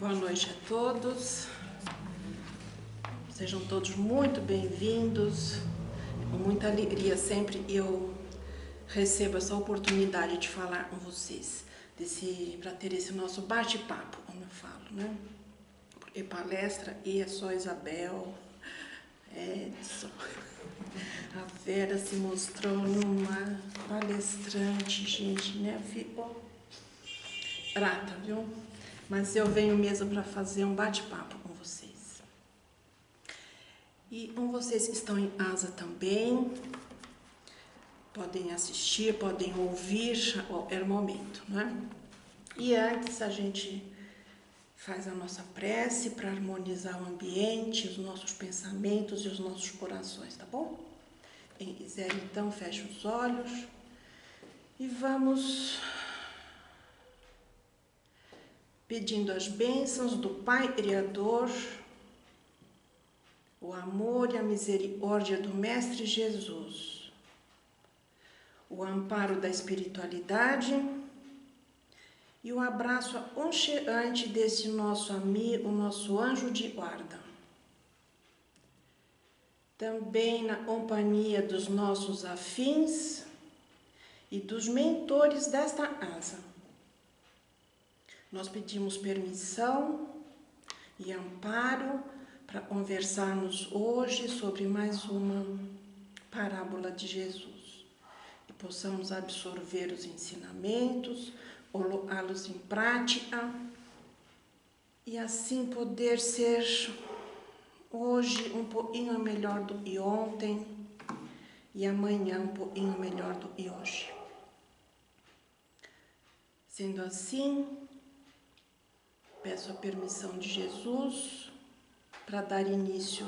Boa noite a todos, sejam todos muito bem-vindos. Com muita alegria sempre eu recebo essa oportunidade de falar com vocês, para ter esse nosso bate-papo, como eu falo, né? Porque palestra e é só Isabel, Edson. A Vera se mostrou numa palestrante, gente, né? Ficou grata, viu? Mas eu venho mesmo para fazer um bate-papo com vocês. E com vocês que estão em casa também, podem assistir, podem ouvir a qualquer momento, né? E antes a gente faz a nossa prece para harmonizar o ambiente, os nossos pensamentos e os nossos corações, tá bom? Quem quiser, então, feche os olhos e vamos pedindo as bênçãos do Pai Criador, o amor e a misericórdia do Mestre Jesus, o amparo da espiritualidade e o abraço aconchegante desse nosso amigo, nosso anjo de guarda. Também na companhia dos nossos afins e dos mentores desta casa. Nós pedimos permissão e amparo para conversarmos hoje sobre mais uma parábola de Jesus e possamos absorver os ensinamentos, colocá-los em prática e assim poder ser hoje um pouquinho melhor do que ontem e amanhã um pouquinho melhor do que hoje. Sendo assim, peço a permissão de Jesus para dar início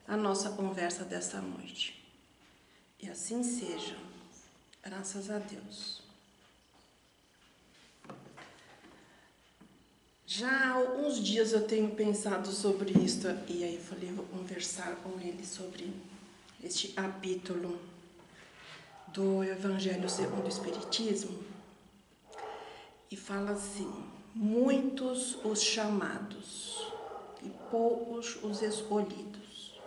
à nossa conversa desta noite. E assim seja, graças a Deus. Já há alguns dias eu tenho pensado sobre isto, e aí eu falei, vou conversar com ele sobre este capítulo do Evangelho segundo o Espiritismo, e fala assim: muitos os chamados e poucos os escolhidos.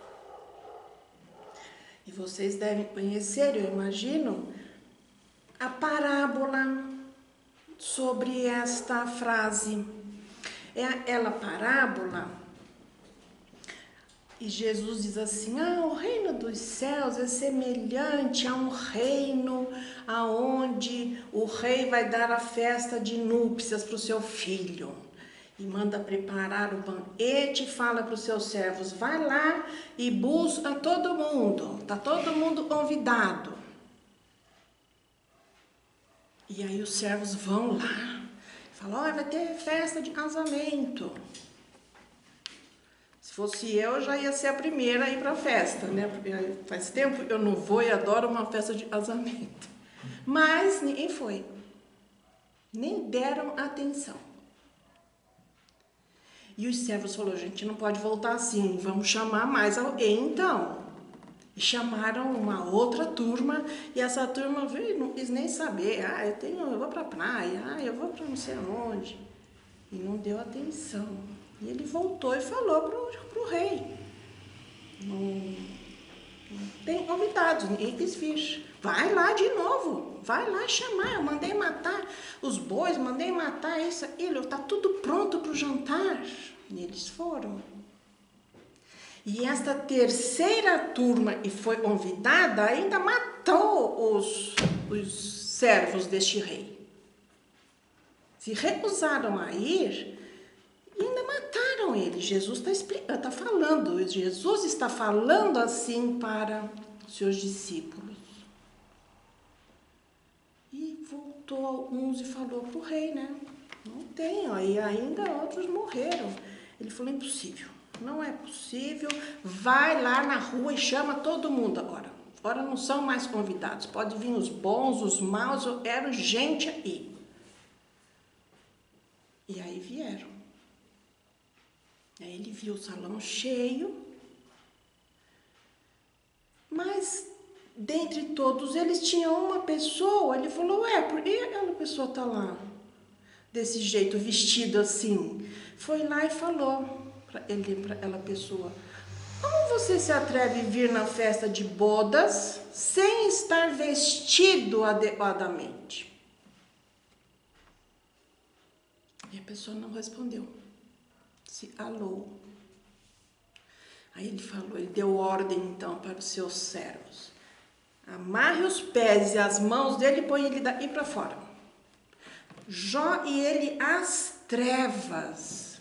E vocês devem conhecer, eu imagino, a parábola sobre esta frase. É aquela parábola, e Jesus diz assim: o reino dos céus é semelhante a um reino aonde o rei vai dar a festa de núpcias para o seu filho. E manda preparar o banquete e fala para os seus servos: vai lá e busca todo mundo, está todo mundo convidado. E aí os servos vão lá, falam: vai ter festa de casamento. Se fosse eu já ia ser a primeira a ir para a festa, né? Porque faz tempo que eu não vou e adoro uma festa de casamento. Mas ninguém foi, nem deram atenção. E os servos falaram: gente, não pode voltar assim, vamos chamar mais alguém então. E chamaram uma outra turma, e essa turma veio, não quis nem saber: eu vou para a praia, eu vou para não sei aonde. E não deu atenção. E ele voltou e falou para o rei: não tem convidados, ninguém quis vir. Vai lá de novo, vai lá chamar. Eu mandei matar os bois, mandei matar isso, aquilo, está tudo pronto para o jantar. E eles foram. E esta terceira turma que foi convidada ainda matou os servos deste rei. Se recusaram a ir e ainda mataram ele. Jesus está falando, Jesus está falando assim para os seus discípulos. E voltou alguns e falou para o rei, né? Não tem, e ainda outros morreram. Ele falou: impossível, não é possível, vai lá na rua e chama todo mundo agora. Agora não são mais convidados, pode vir os bons, os maus, eu quero gente aí. E aí vieram. Aí ele viu o salão cheio, mas dentre todos eles tinha uma pessoa. Ele falou: por que aquela pessoa está lá? desse jeito, vestido assim. Foi lá e falou para ela, pessoa: como você se atreve a vir na festa de bodas sem estar vestido adequadamente? E a pessoa não respondeu, se calou. Aí ele falou, ele deu ordem então para os seus servos: amarre os pés e as mãos dele e põe ele daí para fora. Jogue ele às trevas,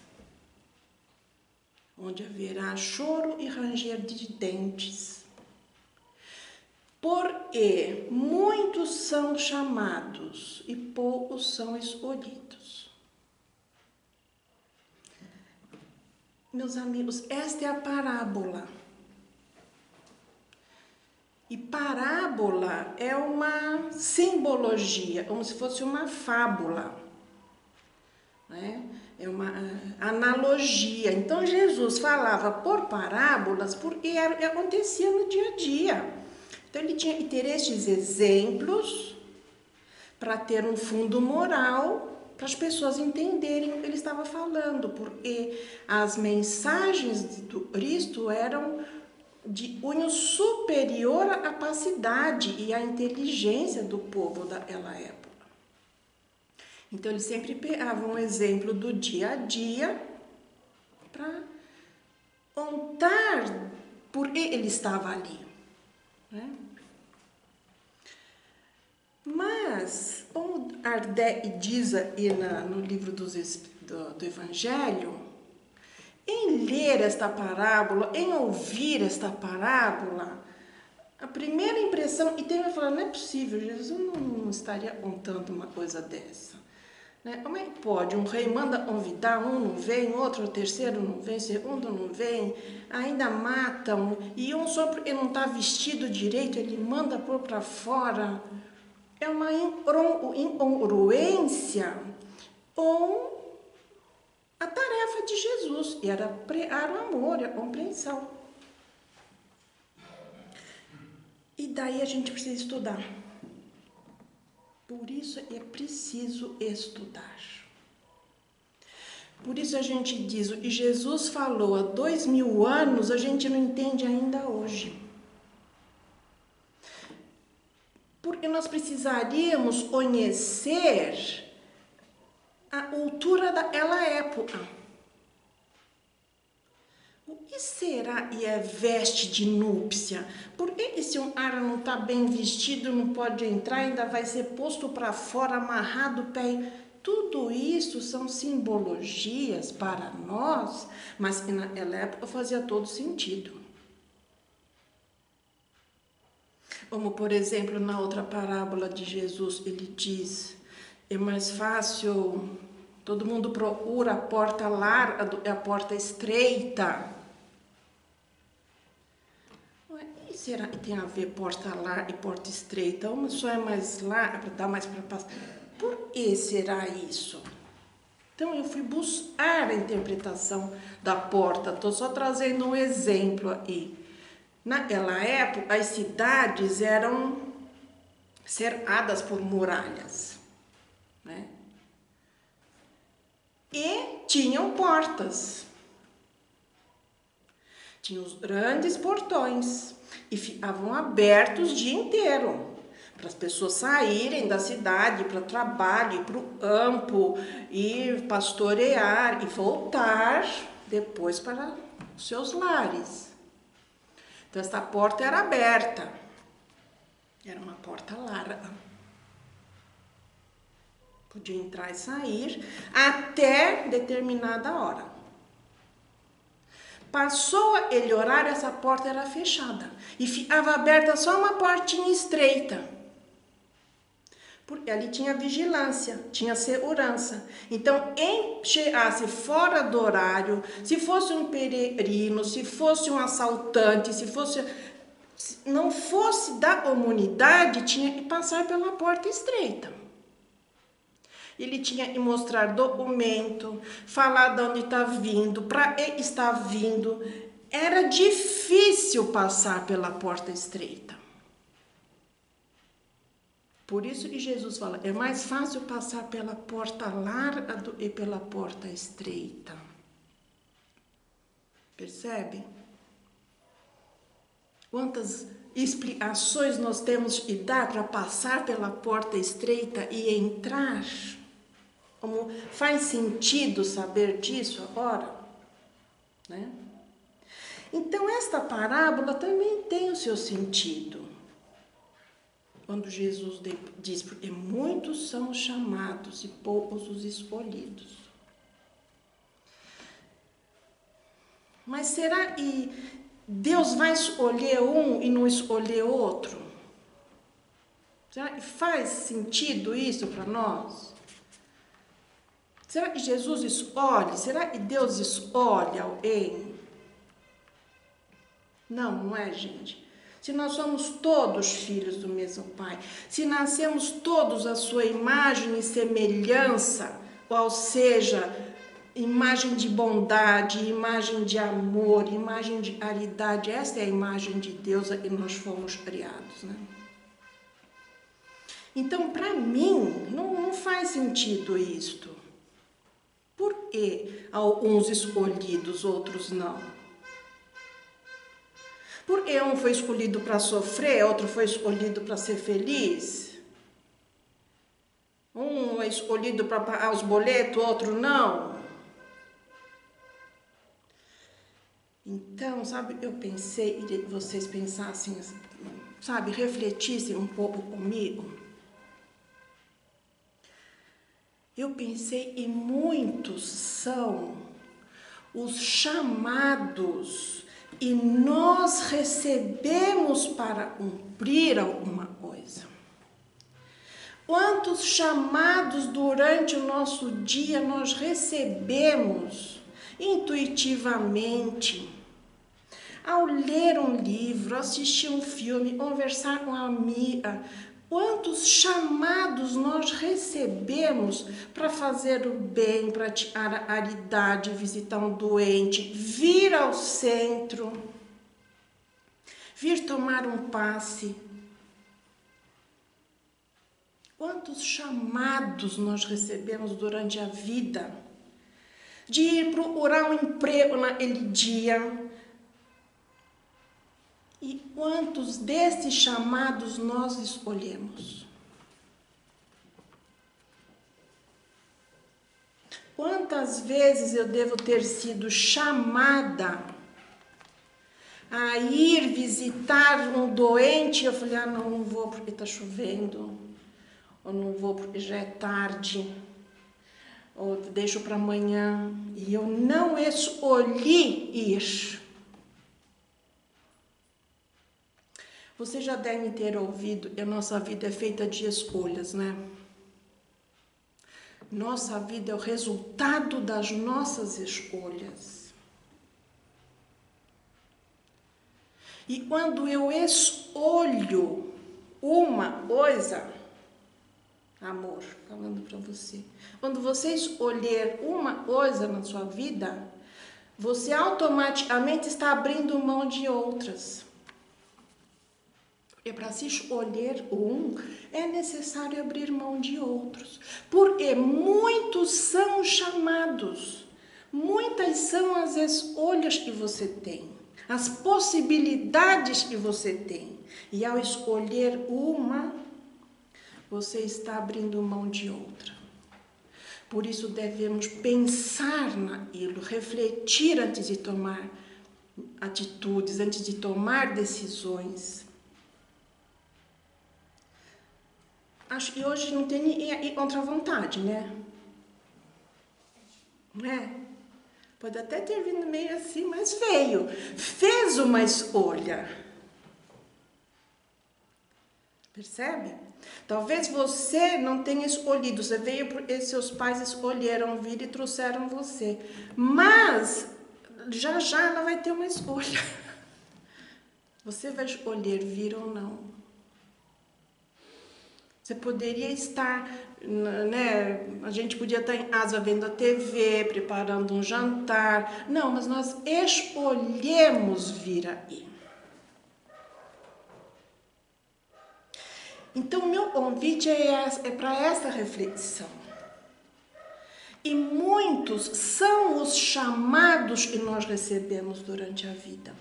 onde haverá choro e ranger de dentes. Porque muitos são chamados e poucos são escolhidos. Meus amigos, esta é a parábola. E parábola é uma simbologia, como se fosse uma fábula, né? É uma analogia. Então Jesus falava por parábolas porque acontecia no dia a dia. Então ele tinha que ter estes exemplos para ter um fundo moral, para as pessoas entenderem o que ele estava falando, porque as mensagens do Cristo eram de cunho superior à capacidade e à inteligência do povo daquela época. Então ele sempre pegava um exemplo do dia a dia para contar por que ele estava ali, né? Mas, como Kardec diz aí no livro do Evangelho, em ler esta parábola, em ouvir esta parábola, a primeira impressão, e tem que falar, não é possível, Jesus não estaria contando uma coisa dessa. Né? Como é que pode? Um rei manda convidar, um não vem, outro, o terceiro não vem, segundo não vem, ainda matam, e um só porque não está vestido direito, ele manda pôr para fora. É uma incongruência com a tarefa de Jesus, e era pregar o amor e a compreensão. E daí a gente precisa estudar. Por isso é preciso estudar. Por isso a gente diz, o que Jesus falou há 2000 anos, a gente não entende ainda hoje. Porque nós precisaríamos conhecer a cultura daquela época. O que será e é veste de núpcia? Por que se um cara não está bem vestido, não pode entrar, ainda vai ser posto para fora, amarrado o pé? Tudo isso são simbologias para nós, mas naquela época fazia todo sentido. Como, por exemplo, na outra parábola de Jesus, ele diz, é mais fácil, todo mundo procura a porta larga do que a porta estreita. E será que tem a ver porta larga e porta estreita? Uma só é mais larga, para dar mais para passar. Por que será isso? Então, eu fui buscar a interpretação da porta, estou só trazendo um exemplo aí. Naquela época, as cidades eram cercadas por muralhas, né? E tinham portas. Tinham os grandes portões e ficavam abertos o dia inteiro para as pessoas saírem da cidade para o trabalho, ir para o campo, ir pastorear e voltar depois para os seus lares. Então, esta porta era aberta. Era uma porta larga. Podia entrar e sair até determinada hora. Passou aquele horário, essa porta era fechada. E ficava aberta só uma portinha estreita. Porque ali tinha vigilância, tinha segurança. Então, quem chegasse fora do horário, se fosse um peregrino, se fosse um assaltante, não fosse da comunidade, tinha que passar pela porta estreita. Ele tinha que mostrar documento, falar de onde está vindo, para que está vindo. Era difícil passar pela porta estreita. Por isso que Jesus fala, é mais fácil passar pela porta larga e pela porta estreita. Percebe? Quantas explicações nós temos que dar para passar pela porta estreita e entrar? Como faz sentido saber disso agora? Né? Então, esta parábola também tem o seu sentido. Quando Jesus diz, porque muitos são os chamados e poucos os escolhidos. Mas será que Deus vai escolher um e não escolher outro? Será que faz sentido isso para nós? Será que Jesus escolhe? Será que Deus escolhe alguém? Não, não é, gente. Se nós somos todos filhos do mesmo Pai, se nascemos todos à sua imagem e semelhança, qual seja, imagem de bondade, imagem de amor, imagem de caridade, essa é a imagem de Deus a que nós fomos criados, né? Então, para mim, não faz sentido isto. Por que alguns escolhidos, outros não? Porque um foi escolhido para sofrer, outro foi escolhido para ser feliz? Um é escolhido para pagar os boletos, outro não? Então, sabe, eu pensei, e vocês pensassem, sabe, refletissem um pouco comigo. Eu pensei, e muitos são os chamados e nós recebemos para cumprir alguma coisa. Quantos chamados durante o nosso dia nós recebemos intuitivamente, ao ler um livro, assistir um filme, conversar com uma amiga? Quantos chamados nós recebemos para fazer o bem, praticar a caridade, visitar um doente, vir ao centro, vir tomar um passe? Quantos chamados nós recebemos durante a vida de ir procurar um emprego naquele dia? E quantos desses chamados nós escolhemos? Quantas vezes eu devo ter sido chamada a ir visitar um doente e eu falei, não vou porque está chovendo, ou não vou porque já é tarde, ou deixo para amanhã, e eu não escolhi ir. Vocês já devem ter ouvido que a nossa vida é feita de escolhas, né? Nossa vida é o resultado das nossas escolhas. E quando eu escolho uma coisa, amor, falando para você, quando você escolher uma coisa na sua vida, você automaticamente está abrindo mão de outras. E para se escolher um, é necessário abrir mão de outros. Porque muitos são chamados. Muitas são as escolhas que você tem. As possibilidades que você tem. E ao escolher uma, você está abrindo mão de outra. Por isso devemos pensar naquilo, refletir antes de tomar atitudes, antes de tomar decisões. Acho que hoje não tem ninguém contra a vontade, né? Não é? Pode até ter vindo meio assim, mas veio. Fez uma escolha. Percebe? Talvez você não tenha escolhido. Você veio porque seus pais escolheram vir e trouxeram você. Mas, já ela vai ter uma escolha. Você vai escolher vir ou não. Você poderia estar, né? A gente podia estar em casa vendo a TV, preparando um jantar. Não, mas nós escolhemos vir aí. Então, meu convite é para essa reflexão. E muitos são os chamados que nós recebemos durante a vida.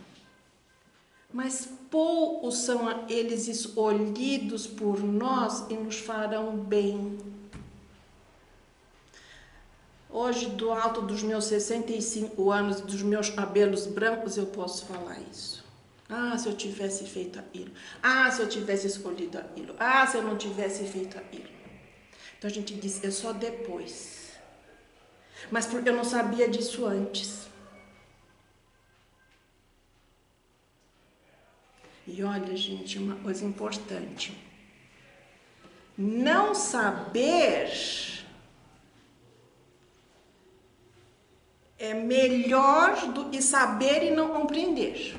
Mas poucos são eles escolhidos por nós e nos farão bem. Hoje, do alto dos meus 65 anos e dos meus cabelos brancos, eu posso falar isso. Ah, se eu tivesse feito aquilo. Ah, se eu tivesse escolhido aquilo. Ah, se eu não tivesse feito aquilo. Então a gente diz, é só depois. Mas porque eu não sabia disso antes. E olha, gente, uma coisa importante. Não saber é melhor do que saber e não compreender.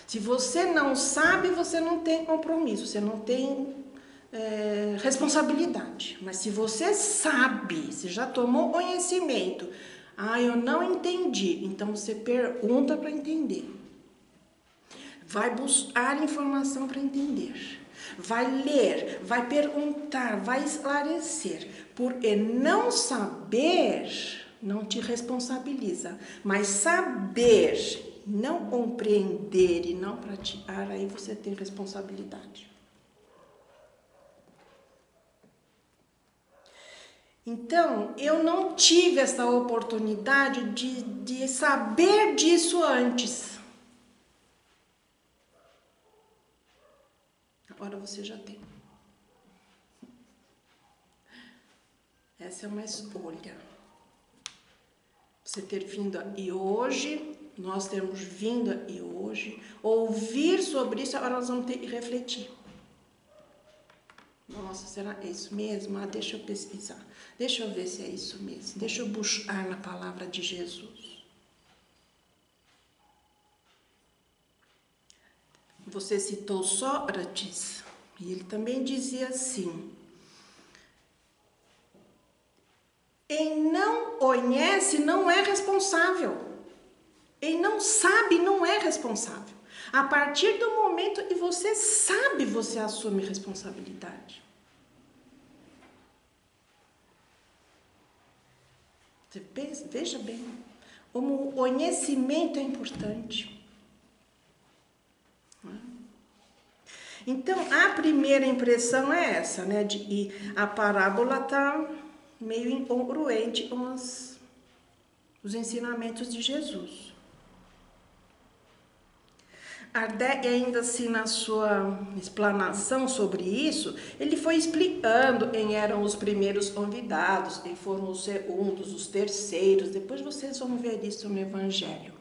Se você não sabe, você não tem compromisso, você não tem responsabilidade. Mas se você sabe, você já tomou conhecimento, eu não entendi, então você pergunta para entender. Vai buscar informação para entender. Vai ler, vai perguntar, vai esclarecer. Porque não saber não te responsabiliza, mas saber, não compreender e não praticar, aí você tem responsabilidade. Então, eu não tive essa oportunidade de saber disso antes. Agora você já tem. Essa é uma escolha. Você ter vindo aí hoje, nós temos vindo aí hoje, ouvir sobre isso, agora nós vamos ter que refletir. Nossa, será que é isso mesmo? Deixa eu pesquisar. Deixa eu ver se é isso mesmo. Deixa eu buscar na palavra de Jesus. Você citou Sócrates, e ele também dizia assim: quem não conhece não é responsável. Quem não sabe não é responsável. A partir do momento que você sabe, você assume responsabilidade. Você pensa, veja bem, como o conhecimento é importante. Então, a primeira impressão é essa, né? De que a parábola está meio incongruente com os ensinamentos de Jesus. Kardec, ainda assim, na sua explanação sobre isso, ele foi explicando quem eram os primeiros convidados, quem foram os segundos, os terceiros. Depois vocês vão ver isso no Evangelho.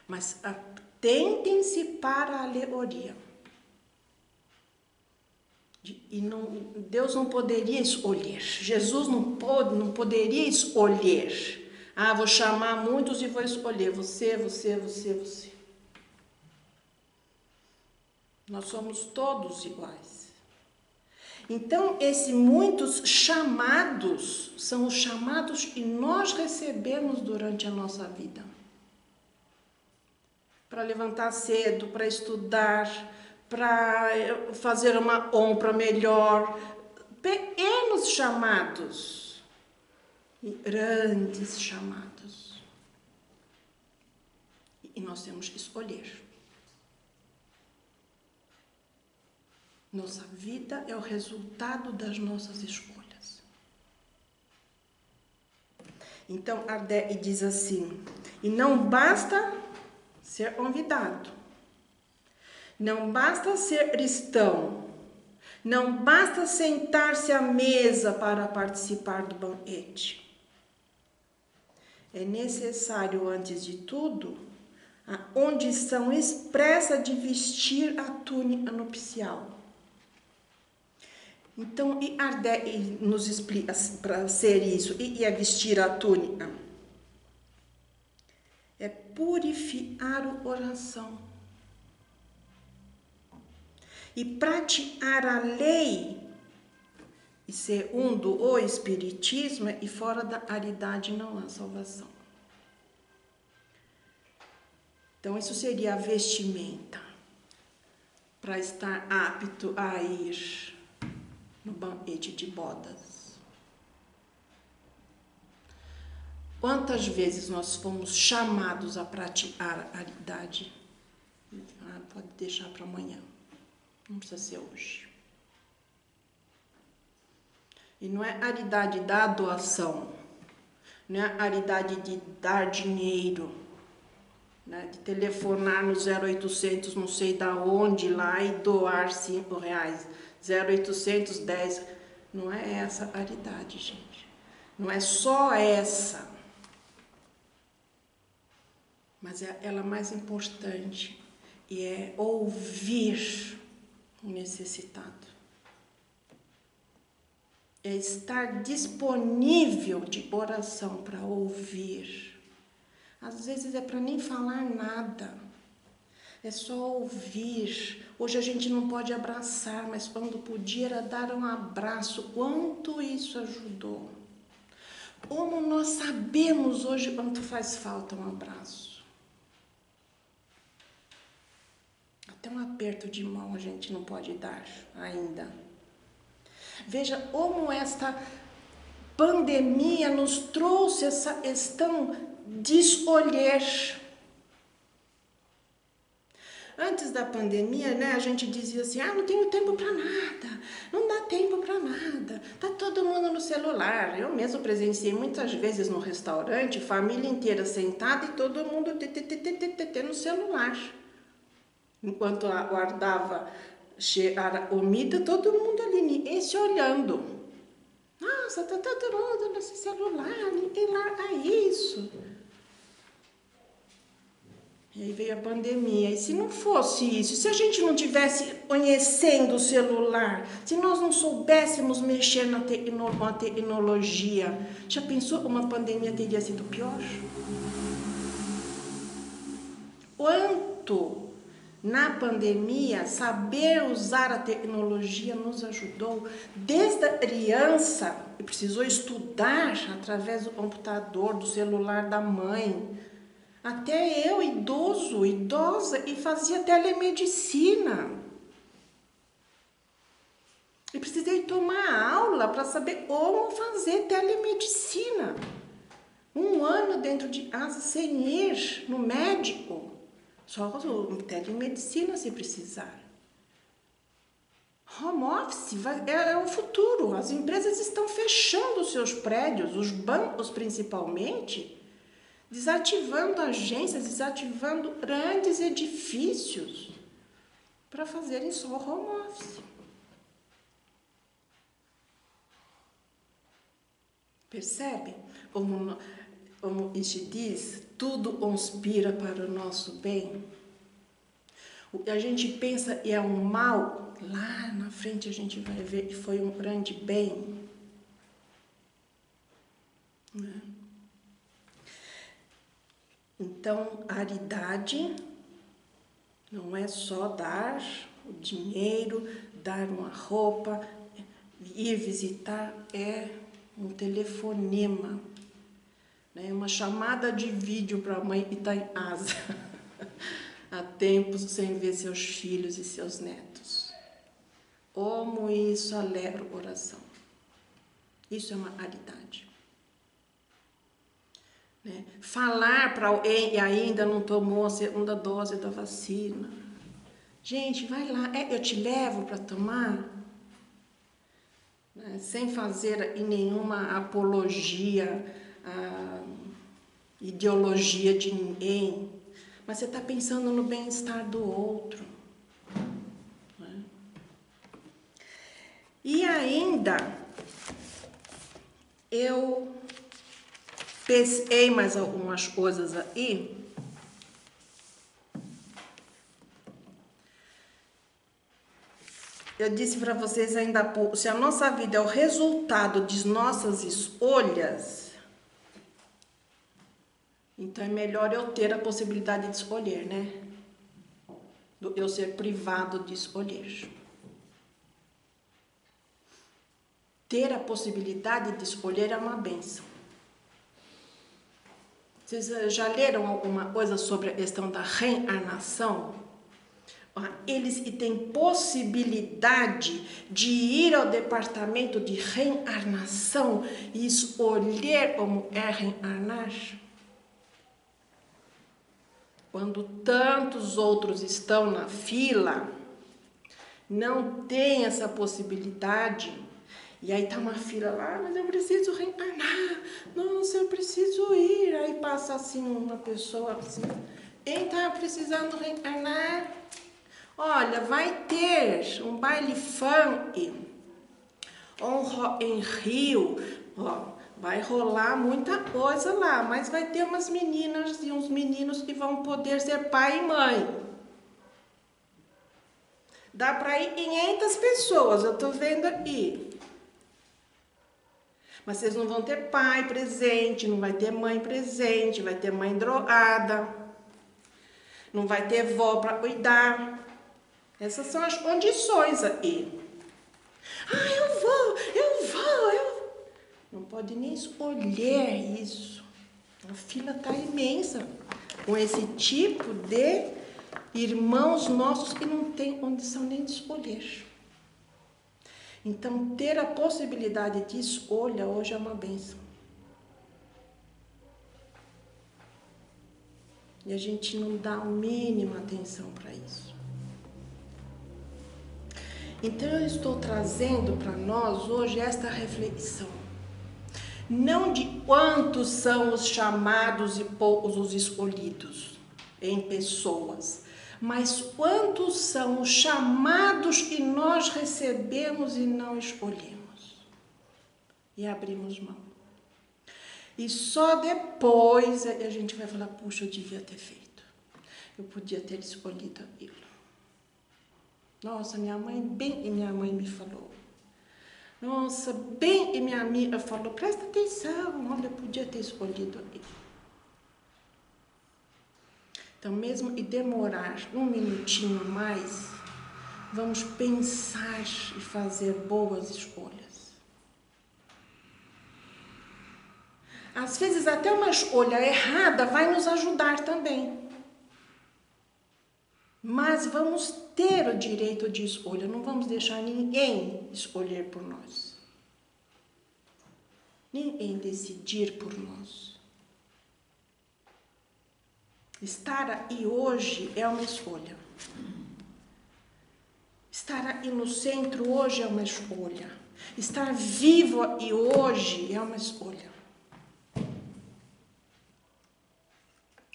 Mas atentem-se para a alegoria. E Deus não poderia escolher. Jesus não poderia escolher. Vou chamar muitos e vou escolher você. Nós somos todos iguais. Então, esses muitos chamados são os chamados que nós recebemos durante a nossa vida. Para levantar cedo, para estudar, para fazer uma compra melhor. Pequenos chamados e grandes chamados. E nós temos que escolher. Nossa vida é o resultado das nossas escolhas. Então, Kardec diz assim: e não basta ser convidado, não basta ser cristão, não basta sentar-se à mesa para participar do banquete. É necessário, antes de tudo, a condição expressa de vestir a túnica nupcial. Então, e Kardec nos explica para ser isso, e é vestir a túnica? É purificar o coração. E praticar a lei, e segundo o Espiritismo, e fora da caridade não há salvação. Então, isso seria a vestimenta para estar apto a ir no banquete de bodas. Quantas vezes nós fomos chamados a praticar a caridade? Pode deixar para amanhã, não precisa ser hoje. E não é caridade da doação, não é a caridade de dar dinheiro, né, de telefonar no 0800 não sei da onde lá e doar R$5, 0800 10, não é essa a caridade, gente, não é só essa, mas é ela mais importante, e é ouvir o necessitado, é estar disponível de oração para ouvir. Às vezes é para nem falar nada, é só ouvir. Hoje a gente não pode abraçar, mas quando podia era dar um abraço. Quanto isso ajudou. Como nós sabemos hoje quanto faz falta um abraço. Até um aperto de mão a gente não pode dar ainda. Veja como esta pandemia nos trouxe essa questão de escolher. Antes da pandemia, né, a gente dizia assim, não tenho tempo para nada, não dá tempo para nada, tá todo mundo no celular. Eu mesmo presenciei muitas vezes no restaurante, família inteira sentada e todo mundo no celular. Enquanto aguardava chegar a comida, todo mundo ali, ninguém se olhando. Nossa, tá todo mundo nesse celular, ninguém larga isso. E aí veio a pandemia. E se não fosse isso, se a gente não tivesse conhecendo o celular, se nós não soubéssemos mexer na tecnologia, já pensou como a pandemia teria sido pior? Quanto na pandemia saber usar a tecnologia nos ajudou, desde a criança, que precisou estudar através do computador, do celular da mãe, até eu, idosa, e fazia telemedicina. E precisei tomar aula para saber como fazer telemedicina. 1 ano dentro de casa sem ir no médico. Só telemedicina se precisar. Home office é o futuro. As empresas estão fechando os seus prédios, os bancos principalmente, desativando agências, desativando grandes edifícios para fazerem só home office. Percebe? Como este diz, tudo conspira para o nosso bem. O que a gente pensa é um mal, lá na frente a gente vai ver que foi um grande bem. Né? Então, a caridade não é só dar o dinheiro, dar uma roupa, ir visitar, é um telefonema, né? Uma chamada de vídeo para a mãe que está em casa, há tempos sem ver seus filhos e seus netos. Como isso alegra o coração. Isso é uma caridade. Né? Falar para alguém que ainda não tomou a 2ª dose da vacina. Gente, vai lá, eu te levo para tomar. Né? Sem fazer nenhuma apologia, ideologia de ninguém. Mas você está pensando no bem-estar do outro. Né? E ainda, eu pesquei mais algumas coisas aí. Eu disse para vocês ainda há pouco, se a nossa vida é o resultado de nossas escolhas, então é melhor eu ter a possibilidade de escolher, né? Do eu ser privado de escolher. Ter a possibilidade de escolher é uma bênção. Vocês já leram alguma coisa sobre a questão da reencarnação? Eles têm possibilidade de ir ao departamento de reencarnação e escolher como é reencarnar? Quando tantos outros estão na fila, não tem essa possibilidade. E aí tá uma fila lá, mas eu preciso reencarnar. Nossa, eu preciso ir. Aí passa assim uma pessoa assim, quem tá precisando reencarnar? Olha, vai ter um baile funk, um Rock in Rio, ó, vai rolar muita coisa lá, mas vai ter umas meninas e uns meninos que vão poder ser pai e mãe. Dá para ir 500 pessoas, eu tô vendo aqui. Mas vocês não vão ter pai presente, não vai ter mãe presente, vai ter mãe drogada, não vai ter vó para cuidar. Essas são as condições aí. Eu vou. Não pode nem escolher isso. A fila tá imensa com esse tipo de irmãos nossos que não tem condição nem de escolher. Então, ter a possibilidade de escolha hoje é uma bênção. E a gente não dá a mínima atenção para isso. Então, eu estou trazendo para nós hoje esta reflexão. Não de quantos são os chamados e poucos os escolhidos em pessoas, mas quantos são os chamados que nós recebemos e não escolhemos e abrimos mão. E só depois a gente vai falar, puxa, eu devia ter feito, eu podia ter escolhido aquilo. Nossa, minha mãe me falou. Nossa, bem e minha amiga falou, presta atenção, olha, eu podia ter escolhido aquilo. Então, mesmo e demorar um minutinho mais, vamos pensar e fazer boas escolhas. Às vezes, até uma escolha errada vai nos ajudar também. Mas vamos ter o direito de escolha, não vamos deixar ninguém escolher por nós. Ninguém decidir por nós. Estar aí hoje é uma escolha. Estar aí no centro hoje é uma escolha. Estar vivo aí hoje é uma escolha.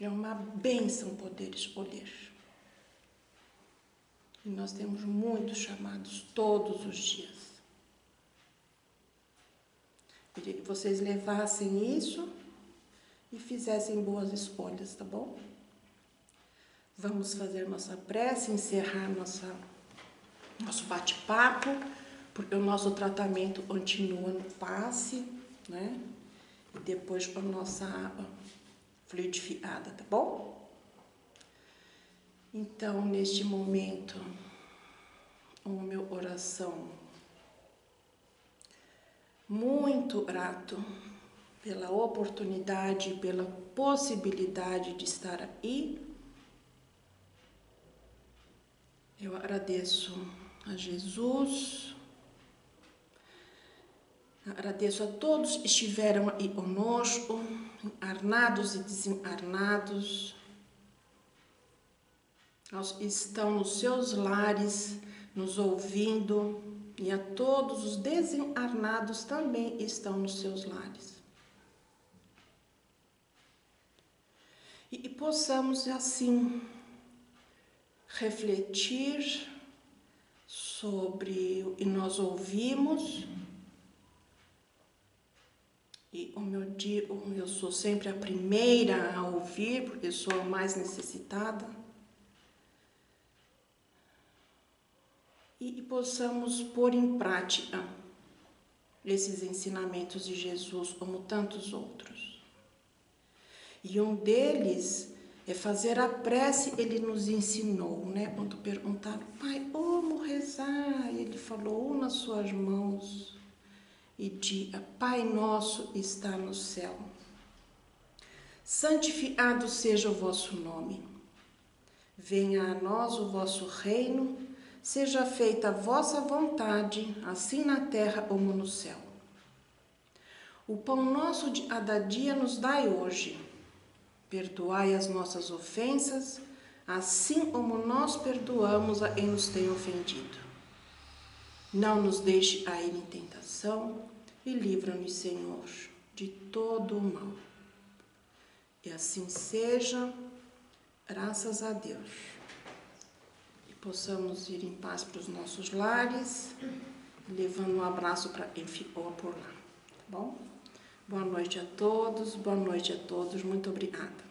É uma bênção poder escolher. E nós temos muitos chamados todos os dias. Queria que vocês levassem isso e fizessem boas escolhas, tá bom? Vamos fazer nossa prece, encerrar nosso bate-papo, porque o nosso tratamento continua no passe, né? E depois com a nossa água fluidificada, tá bom? Então, neste momento, o meu oração, muito grato pela oportunidade, pela possibilidade de estar aí. Eu agradeço a Jesus, agradeço a todos que estiveram aí conosco, encarnados e desencarnados, aos que estão nos seus lares, nos ouvindo, e a todos os desencarnados também estão nos seus lares. E possamos, assim, refletir sobre o que nós ouvimos. E como eu digo, eu sou sempre a primeira a ouvir, porque sou a mais necessitada. E possamos pôr em prática esses ensinamentos de Jesus, como tantos outros. E um deles é fazer a prece, ele nos ensinou, né? Quando perguntaram, pai, como rezar? Ele falou, una suas mãos e diga, Pai nosso está no céu, Santificado seja o vosso nome. Venha a nós o vosso reino, seja feita a vossa vontade, assim na terra como no céu. O pão nosso de cada dia nos dai hoje. Perdoai as nossas ofensas, assim como nós perdoamos a quem nos tem ofendido. Não nos deixe cair em tentação e livra-nos, Senhor, de todo o mal. E assim seja, graças a Deus. E possamos ir em paz para os nossos lares, levando um abraço para quem ficou por lá. Tá bom? Boa noite a todos, muito obrigada.